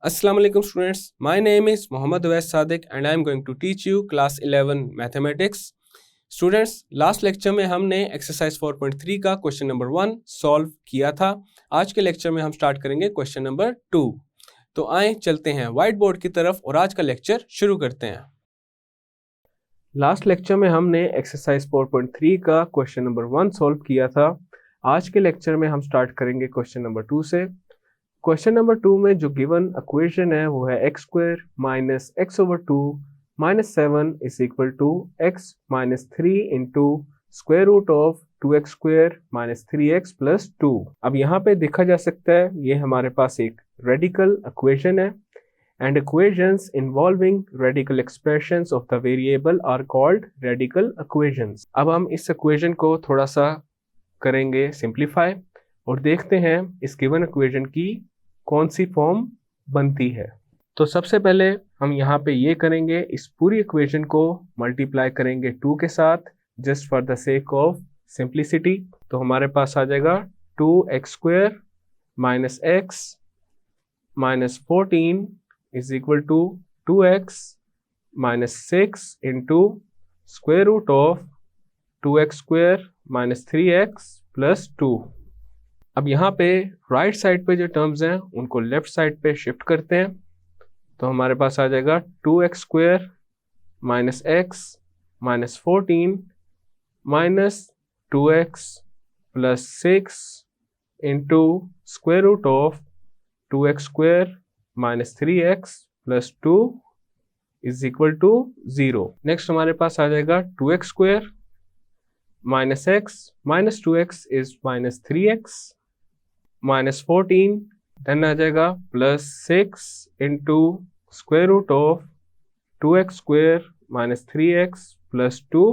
Assalamu alaikum students. My name is Mohammad Awais Sadiq and I am going to teach you class 11 mathematics. Students, last lecture में हमने exercise 4.3 का question number 1 solve किया था। आज के lecture में हम स्टार्ट करेंगे क्वेश्चन नंबर 2। तो आए चलते हैं व्हाइट बोर्ड की तरफ और आज का लेक्चर शुरू करते हैं। लास्ट लेक्चर में हमने एक्सरसाइज 4.3 का क्वेश्चन नंबर 1 सॉल्व किया था। आज के लेक्चर में हम स्टार्ट करेंगे क्वेश्चन नंबर 2 से। क्वेश्चन नंबर 2 में जो गिवन इक्वेशन है वो है x square minus x over 2 minus 7 is equal to x minus 3 into square root of 2x square minus 3x plus 2। अब यहाँ पे देखा जा सकता है ये हमारे पास एक रेडिकल इक्वेशन है and equations involving radical expressions of the variable are called radical equations. अब हम इस इक्वेशन को थोड़ा सा करेंगे सिंप्लीफाई और देखते हैं इस गिवन इक्वेशन की कौन सी फॉर्म बनती है। तो सबसे पहले हम यहाँ पे ये करेंगे, इस पूरी इक्वेशन को मल्टीप्लाई करेंगे 2 के साथ just for the sake of simplicity. तो हमारे पास आ जाएगा 2x square minus x minus 14 is equal to 2x minus 6 into square root of 2x square minus 3x plus 2। अब यहाँ पे राइट साइड पे जो टर्म्स हैं उनको लेफ्ट साइड पे शिफ्ट करते हैं। तो हमारे पास आ जाएगा 2x square minus x minus 14 minus 2x plus 6 into square root of 2x square minus 3x plus 2 is equal to 0। Next हमारे पास आ जाएगा 2x square minus x minus 2x is minus 3x minus 14 then आ जाएगा plus 6 into square root of 2x square minus 3x plus 2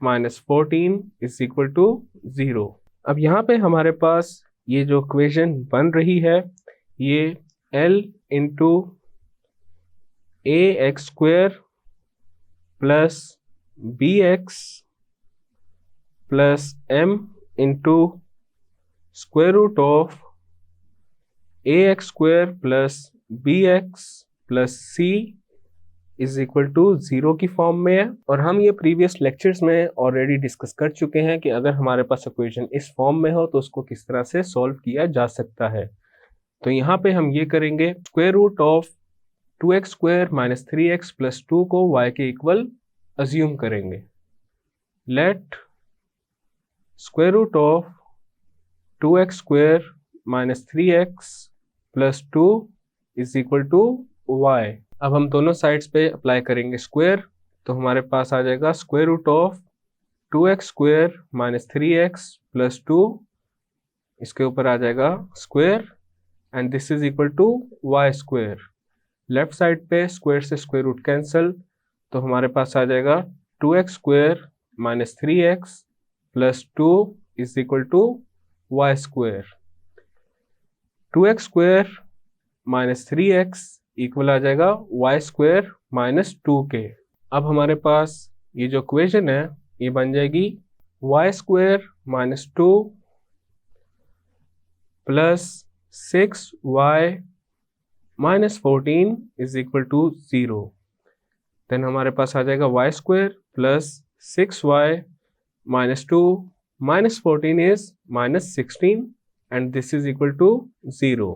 minus 14 is equal to 0। अब यहाँ पे हमारे पास ये जो इक्वेशन बन रही है ये L into a x square plus b x plus m into square root of a x square plus b x plus c is equal to 0 की फॉर्म में है। और हम ये प्रीवियस लेक्चर्स में ऑलरेडी डिस्कस कर चुके हैं कि अगर हमारे पास इक्वेशन इस फॉर्म में हो तो उसको किस तरह से सॉल्व किया जा सकता है। तो यहाँ पे हम ये करेंगे, square root of 2x square minus 3x plus 2 को y के इक्वल अज्यूम करेंगे। Let square root of 2x square minus 3x plus 2 is equal to y। अब हम दोनों साइड्स पे अप्लाई करेंगे स्क्वायर। तो हमारे पास आ जाएगा square root of 2x square minus 3x plus 2, इसके ऊपर आ जाएगा square and this is equal to y square. Left side पे स्क्वायर से स्क्वायर रूट कैंसिल, तो हमारे पास आ जाएगा 2x square minus 3x plus 2 is equal to y square. 2x square minus 3x equal आ जाएगा y स्क्वायर माइनस 2 के। अब हमारे पास ये जो इक्वेशन है ये बन जाएगी y square minus 2 plus 6y minus 14 is equal to 0। Then हमारे पास आ जाएगा y square plus 6y minus 2 minus 14 is minus 16 and this is equal to 0।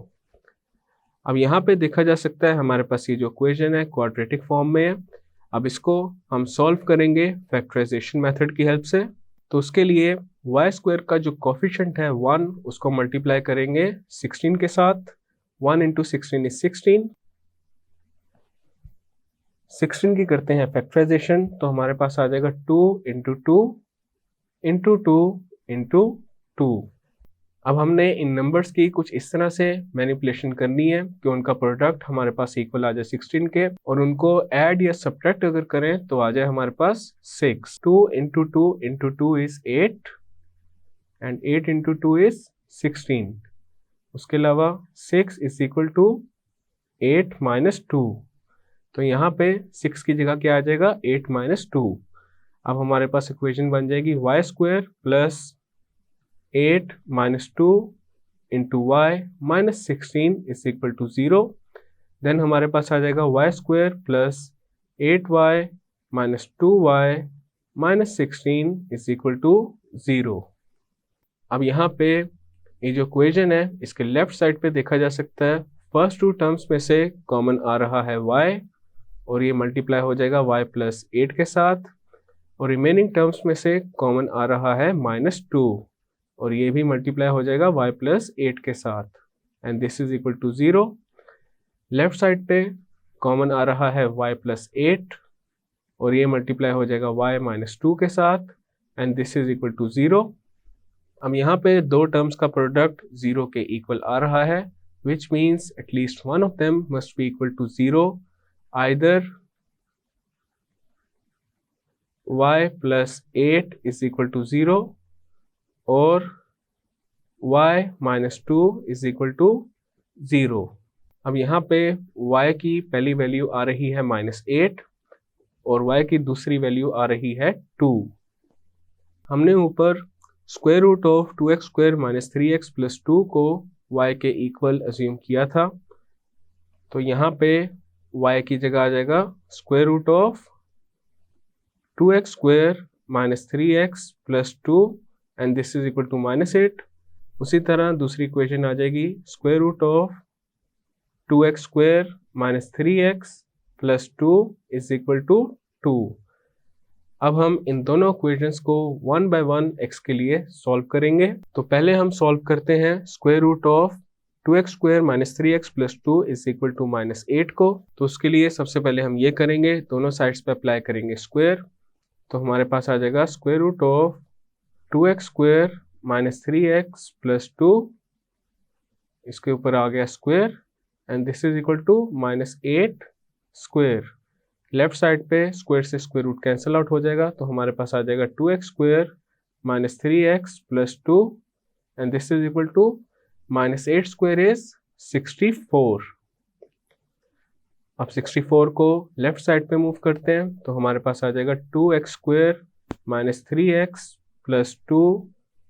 अब यहाँ पे देखा जा सकता है हमारे पास ये जो इक्वेशन है क्वाड्रेटिक फॉर्म में है। अब इसको हम सॉल्व करेंगे फैक्टराइजेशन मेथड की हेल्प से। तो उसके लिए y स्क्वायर का जो कोफिशिएंट है 1 उसको मल्टीप्लाई करेंगे 16 के साथ। 1 इंटू 16 इज 16 की करते हैं फैक्टराइजेशन, तो हमारे पास आ जाएगा 2 इंटू 2 इंटू 2 इंटू 2। अब हमने इन नंबर्स की कुछ इस तरह से मैनिपुलेशन करनी है कि उनका प्रोडक्ट हमारे पास इक्वल आ जाए 16 के, और उनको ऐड या सब्ट्रैक्ट अगर करें तो आ जाए हमारे पास 6। 2 into 2 into 2 is 8 and 8 into 2 is 16। उसके अलावा 6 इज इक्वल टू 8 माइनस 2, तो यहाँ पे 6 की जगह क्या आ जाएगा 8 माइनस 2। अब हमारे पास इक्वेशन बन जाएगी y square plus 8 minus 2 into y minus 16 is equal to 0। Then हमारे पास आ जाएगा y square plus 8y minus 2y minus 16 is equal to 0। अब यहाँ पे ये जो इक्वेशन है इसके लेफ्ट साइड पे देखा जा सकता है फर्स्ट टू टर्म्स में से कॉमन आ रहा है y और ये मल्टीप्लाई हो जाएगा y प्लस 8 के साथ, और रिमेनिंग टर्म्स में से कॉमन आ रहा है माइनस 2 और ये भी मल्टीप्लाई हो जाएगा y प्लस 8 के साथ, and this is equal to 0। Left side पे कॉमन आ रहा है y प्लस 8 और ये मल्टीप्लाई हो जाएगा y माइनस 2 के साथ, and this is equal to 0। अब यहाँ पे दो टर्म्स का प्रोडक्ट 0 के इक्वल आ रहा है, which means at least one of them must be equal to 0, either y plus 8 is equal to 0 or y minus 2 is equal to 0। अब यहाँ पे y की पहली वैल्यू आ रही है -8 और y की दूसरी वैल्यू आ रही है 2। हमने ऊपर square root of 2x square minus 3x plus 2 को y के इक्वल अज्यूम किया था, तो यहाँ पे y की जगह आ जाएगा square root of 2x square minus 3x plus 2 and this is equal to -8। उसी तरह दूसरी इक्वेशन आ जाएगी square root of 2x square minus 3x plus 2 is equal to 2। अब हम इन दोनों इक्वेशंस को वन बाय वन x के लिए सॉल्व करेंगे। तो पहले हम सॉल्व करते हैं square root of 2x square minus 3x plus 2 is equal to -8 को। तो उसके लिए सबसे पहले हम ये करेंगे, दोनों साइड्स पे अप्लाई करेंगे स्क्वायर। तो हमारे पास आ जाएगा square root of 2x square minus 3x plus 2, इसके ऊपर आ गया square and this is equal to -8 square. Left side पे स्क्वायर से स्क्वायर रूट कैंसिल आउट हो जाएगा, तो हमारे पास आ जाएगा 2x square minus 3x plus 2 and this is equal to -8 square is 64। अब 64 को लेफ्ट साइड पे मूव करते हैं, तो हमारे पास आ जाएगा 2x square minus 3x plus 2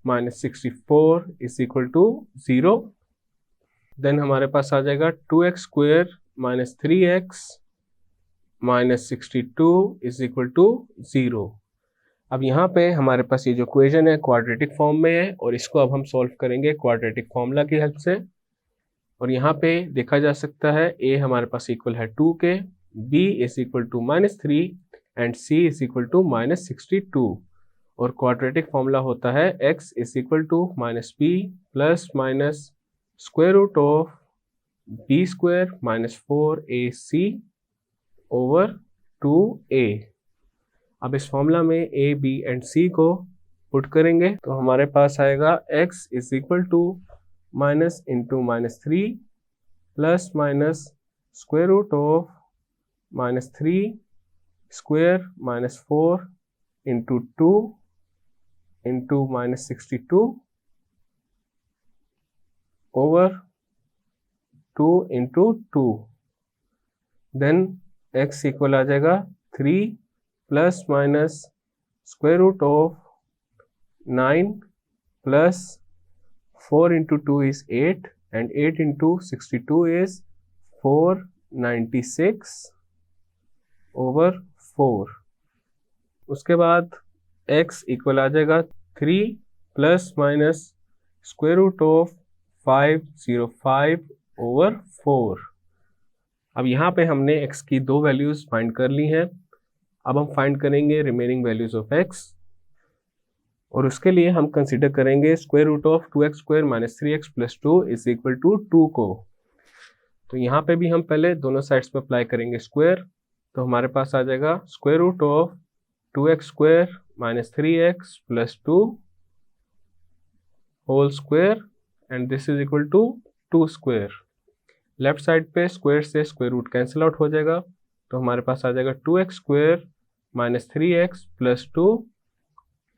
minus 64 is equal to 0। Then हमारे पास आ जाएगा 2x square minus 3x minus 62 is equal to 0। अब यहाँ पे हमारे पास ये जो इक्वेशन है क्वाड्रेटिक फॉर्म में है और इसको अब हम सॉल्व करेंगे क्वाड्रेटिक फॉर्मूला की हेल्प से। और यहाँ पे देखा जा सकता है a हमारे पास इक्वल है 2 के, b is equal to -3 and c is equal to -62 और क्वाड्रेटिक फॉर्मूला होता है x is equal to -b plus minus square root of b square minus 4ac over 2a। अब इस फॉर्मूला में a, b एंड c को put करेंगे, तो हमारे पास आएगा x is equal to minus into -3 plus minus square root of -3 square minus 4 into 2 into -62 over 2 into 2। Then x equal आ जाएगा 3 plus minus square root of 9 plus 4 into 2 is 8 and 8 into 62 is 496 over 4। उसके बाद x equal आ जाएगा 3 plus minus square root of 505 over 4। अब यहाँ पे हमने x की दो वैल्यूज फाइंड कर ली हैं। अब हम फाइंड करेंगे रिमेनिंग वैल्यूज ऑफ x और उसके लिए हम कंसीडर करेंगे square root of 2x square minus 3x plus 2 is equal to 2 को। तो यहाँ पे भी हम पहले दोनों साइड्स पे अप्लाई करेंगे स्क्वायर, तो हमारे पास आ जाएगा square root of 2x square minus 3x plus 2 whole square and this is equal to 2 square. Left side पे स्क्वायर से स्क्वायर रूट कैंसिल आउट हो जाएगा, तो हमारे पास आ जाएगा 2x square minus 3x plus 2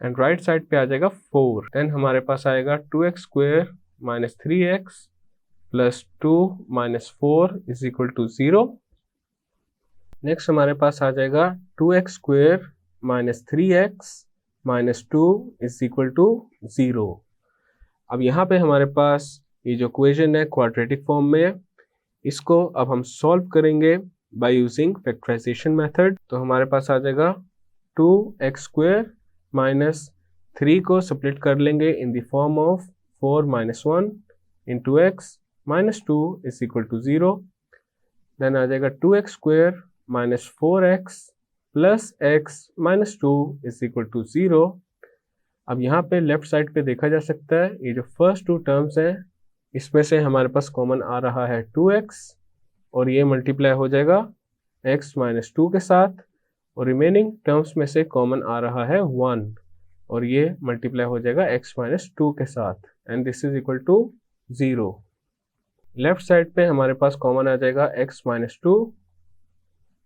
and right side पे आ जाएगा 4। देन हमारे पास आएगा 2x square minus 3x plus 2 minus 4 is equal to 0। Next हमारे पास आ जाएगा 2x square minus 3x minus 2 is equal to 0। अब यहाँ पे हमारे पास ये जो इक्वेशन है क्वाड्रेटिक फॉर्म में है, इसको अब हम सॉल्व करेंगे बाय यूजिंग फैक्टराइजेशन मेथड। तो हमारे पास आ जाएगा 2x² माइनस 3 को स्प्लिट कर लेंगे in the form of 4 - 1 into x minus 2 is equal to 0। Then आ जाएगा 2x² minus 4x plus x minus 2 is equal to 0। अब यहाँ पे लेफ्ट साइड पे देखा जा सकता है ये जो फर्स्ट टू टर्म्स हैं इसमें से हमारे पास कॉमन आ रहा है 2x और ये मल्टीप्लाई हो जाएगा x माइनस 2 के साथ, और रिमेनिंग टर्म्स में से कॉमन आ रहा है 1 और ये मल्टीप्लाई हो जाएगा x माइनस 2 के साथ and this is equal to 0। Left side पे हमारे पास कॉमन आ जाएगा x माइनस 2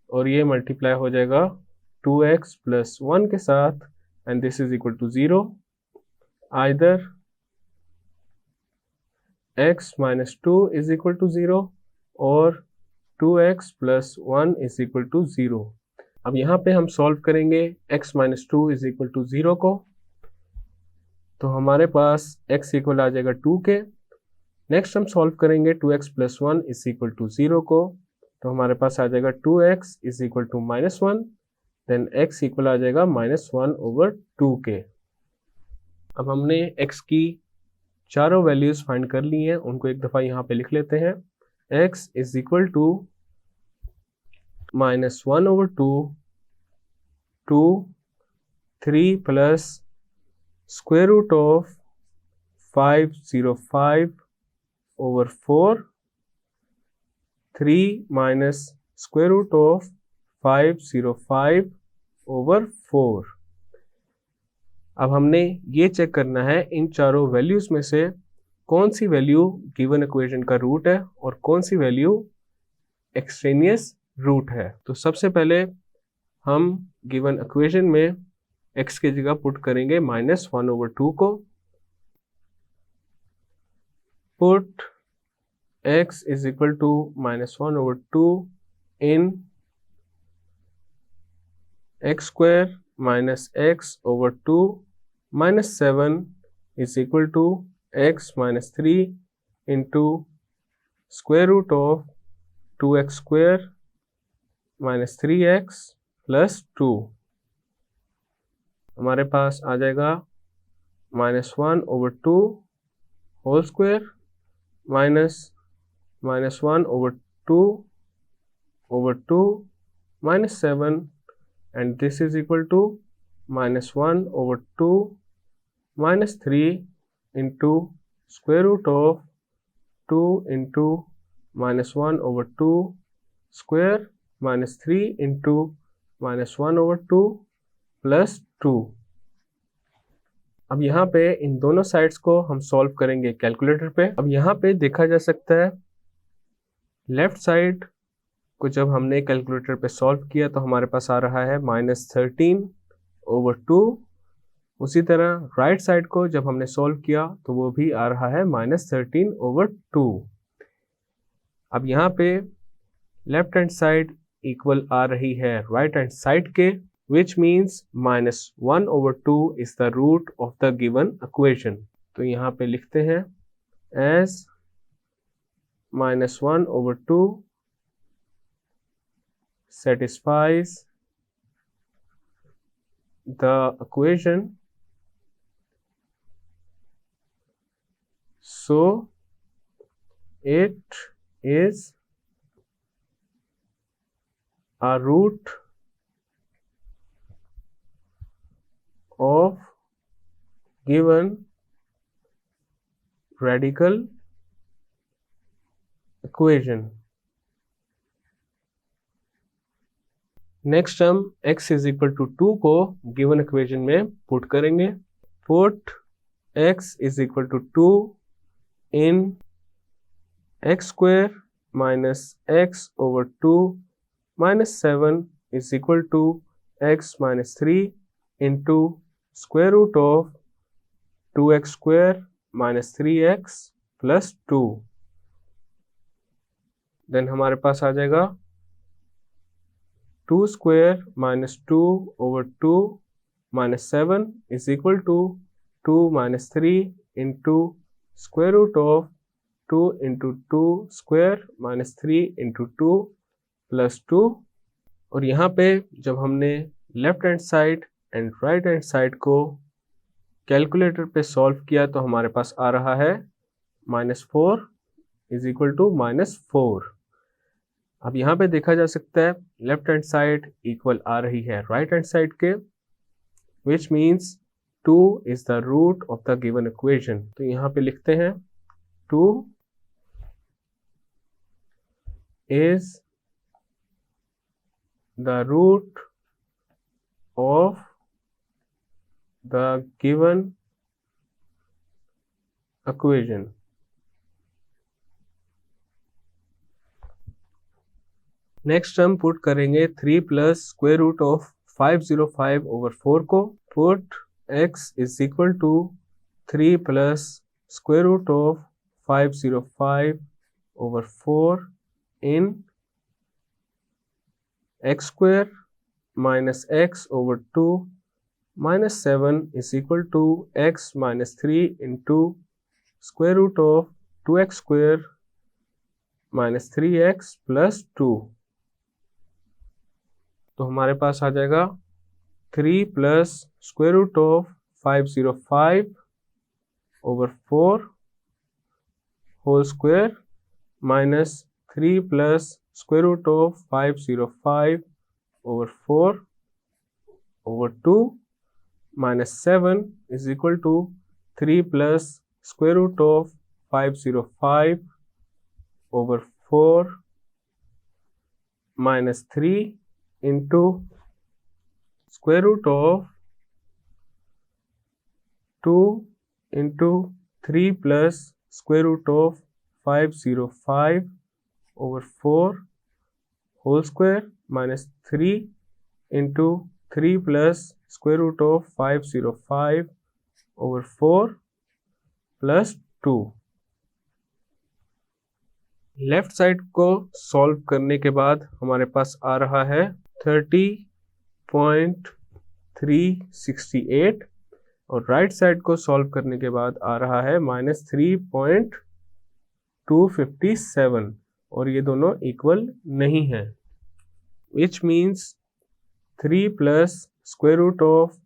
और ये मल्टीप्लाई हो जाएगा 2x प्लस 1 के साथ and this is equal to 0। Either x minus 2 is equal to 0 और 2x plus 1 is equal to 0। अब यहाँ पे हम सॉल्व करेंगे x minus 2 is equal to 0 को, तो हमारे पास x इक्वल आ जाएगा 2 के। नेक्स्ट हम सॉल्व करेंगे 2x plus 1 is equal to 0 को, तो हमारे पास आ जाएगा 2x is equal to minus 1, then x equal आ जाएगा माइनस 1 ओवर 2 के। अब हमने x की चारों वैल्यूज फाइंड कर ली हैं, उनको एक दफ़ा यहाँ पे लिख लेते हैं। x is equal to minus 1 over 2 2 3 plus square root of 505 over 4 3 minus square root of 505 over 4। अब हमने ये चेक करना है इन चारों वैल्यूज में से कौन सी वैल्यू गिवन इक्वेशन का रूट है और कौन सी वैल्यू एक्सट्रेनियस रूट है। तो सबसे पहले हम गिवन इक्वेशन में x की जगह पुट करेंगे माइनस 1 ओवर 2 को। Put x is equal to minus 1 over 2 in x² minus x over 2 minus 7 is equal to x minus 3 into square root of 2x² minus 3x plus 2। हमारे पास आ जाएगा minus 1 over 2 whole square minus 1 over 2 minus 7 and this is equal to minus 1 over 2 minus 3 into square root of 2 into minus 1 over 2 square minus 3 into minus 1 over 2 plus 2। अब यहाँ पे इन दोनों sides को हम सॉल्व करेंगे कैलकुलेटर पे। अब यहाँ पे देखा जा सकता है लेफ्ट साइड को जब हमने कैलकुलेटर पे सॉल्व किया तो हमारे पास आ रहा है माइनस 13 ओवर 2। उसी तरह राइट साइड को जब हमने सॉल्व किया तो वो भी आ रहा है माइनस 13 ओवर 2। अब यहाँ पे लेफ्ट हैंड साइड इक्वल आ रही है राइट हैंड साइड के, which means minus 1 over 2 is the root of the given equation। तो यहाँ पे लिखते हैं as minus 1 over 2 satisfies the equation, so it is a root of given radical equation। Next हम x इज इक्वल टू 2 को given equation में put करेंगे। Put x is equal to 2 in x² minus x over 2 minus 7 is equal to x minus 3 into square root of 2x² minus 3x plus 2। Then हमारे पास आ जाएगा 2² minus 2 over 2 minus 7 is equal to 2 minus 3 into square root of 2 into 2 square minus 3 into 2 plus 2। और यहाँ पे जब हमने left hand side and right hand side को कैलकुलेटर पे सॉल्व किया तो हमारे पास आ रहा है -4 इज इक्वल टू -4। अब यहाँ पे देखा जा सकता है लेफ्ट हैंड साइड इक्वल आ रही है राइट हैंड साइड के, which means 2 is the root of the given equation. तो यहाँ पे लिखते हैं 2 इज the root of the given equation। Next हम पुट करेंगे 3 plus square root of 505 over 4 को। Put x is equal to 3 plus square root of 505 over 4 in x square minus x over 2 minus 7 is equal to x minus 3 into square root of 2x square minus 3x plus 2। तो हमारे पास आ जाएगा 3 plus square root of 505 over 4 whole square minus 3 plus square root of 505 over 4 over 2 minus 7 is equal to 3 plus square root of 505 over 4 minus 3 into square root of 2 into 3 plus square root of 505 over 4 whole square minus 3 into 3 plus square root of 505 over 4 plus 2। Left side को solve करने के बाद हमारे पास आ रहा है 30.368 और right side को सॉल्व करने के बाद आ रहा है -3.257 और ये दोनों इक्वल नहीं है, which means 3 plus square root of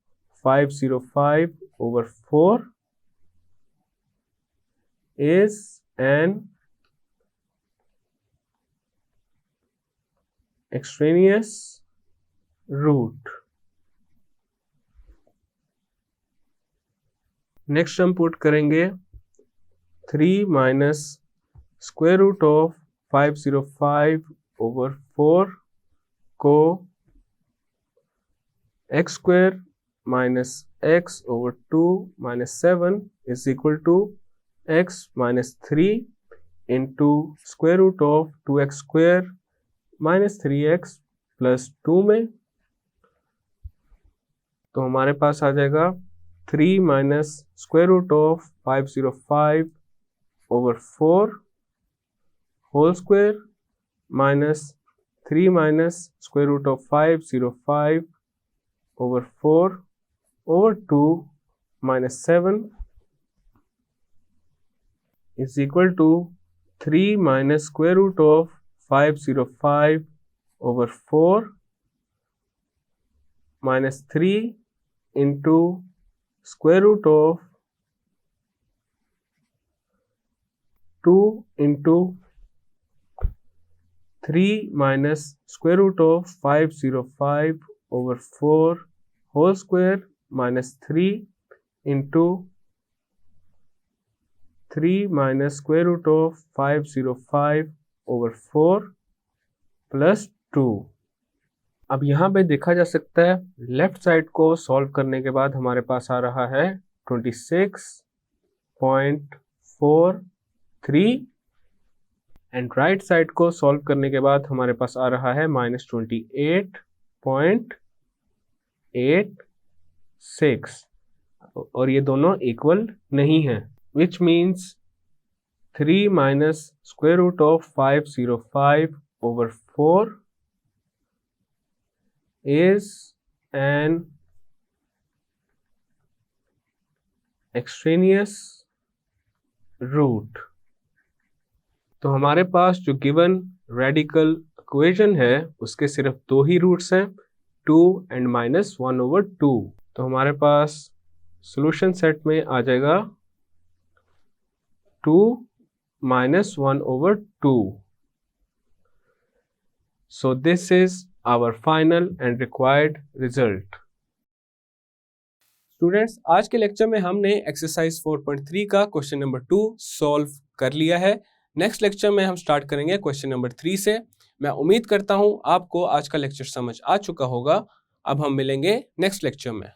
505 over 4 is an extraneous root. Next हम पुट करेंगे 3 minus square root of 505 over 4 को x square minus x over 2 minus 7 is equal to x minus 3 into square root of 2x square minus 3x plus 2 में। तो हमारे पास आ जाएगा 3 minus square root of 505 over 4 whole square minus 3 minus square root of 505 over 4 over 2 minus 7 is equal to 3 minus square root of 505 over 4 minus 3 into square root of 2 into 3 minus square root of 505 over 4 whole square minus 3 into 3 minus square root of 505 over 4 plus 2। अब यहाँ पे देखा जा सकता है left side को solve करने के बाद हमारे पास आ रहा है 26.43 एंड राइट साइड को सॉल्व करने के बाद हमारे पास आ रहा है -28.86 और ये दोनों इक्वल नहीं है, which means 3 minus square root of 505 over 4 is an extraneous root। तो हमारे पास जो गिवन रेडिकल इक्वेशन है उसके सिर्फ दो ही रूट्स हैं, 2 एंड -1/2। तो हमारे पास सॉल्यूशन सेट में आ जाएगा 2 -1/2। So this is our final and required result. Students, आज के लेक्चर में हमने एक्सरसाइज 4.3 का क्वेश्चन नंबर 2 सॉल्व कर लिया है। नेक्स्ट लेक्चर में हम स्टार्ट करेंगे क्वेश्चन नंबर 3 से। मैं उम्मीद करता हूं आपको आज का लेक्चर समझ आ चुका होगा। अब हम मिलेंगे नेक्स्ट लेक्चर में।